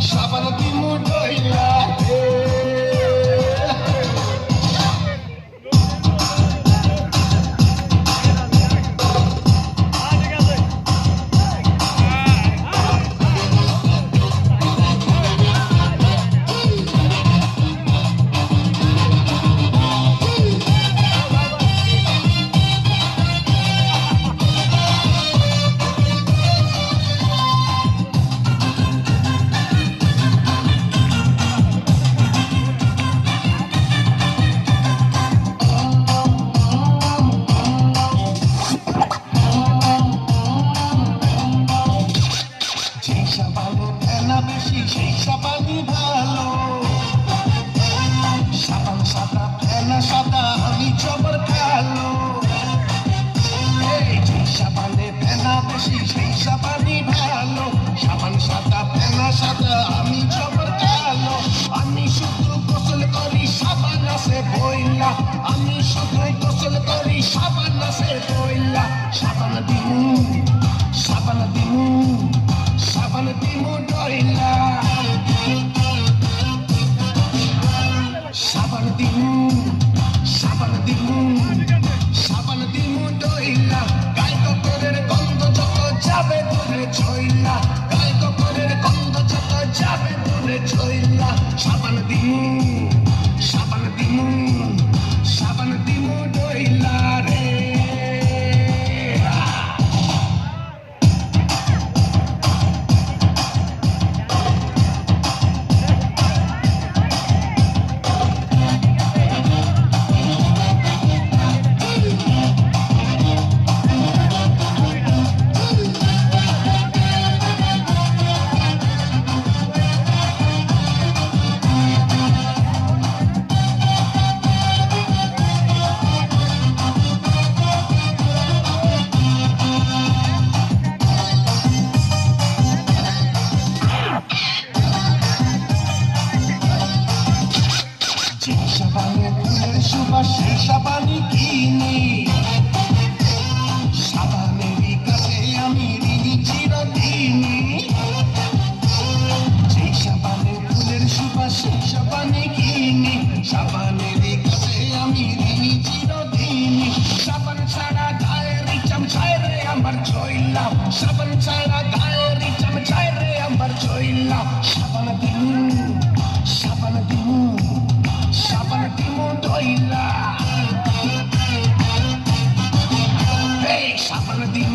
সাবান দিমু ডইলা সেই সাবানই ভালো সাবান সাদা ফেনা সাদা আমি জবর কালো যে সাবানে ফেনা বেশি সেই সাবানই ভালো সাবান সাদা ফেনা সাদা আমি জবর কালো আমি শুধু গোসল করি সাবান আছে বইলা আমি শুধু গোসল করি সাবান আছে বইলা সাবান দিমু ডইলা সাবান দিমু ডইলা গায়ে কপরের গন্ধ যত যাবে দূরে ছইলা গায়ে কপরের গন্ধ যত যাবে দূরে ছইলা সাবান দিমু ডইলা রে সেই সাবানই কিনি সাবানেরই কাছে আমি ঋণী চিরদিনই সেই সাবানের ফুলের সুবাস সেই সাবানই কিনি সাবানেরই কাছে আমি ঋণী চিরদিনই সাবান ছাড়া গায়ের চামচায় রে আমার ছইলা সাবান ছাড়া গায়ের চামচায় রে আমার ছইলা সাবান দিমু ডইলা সাবান দিমু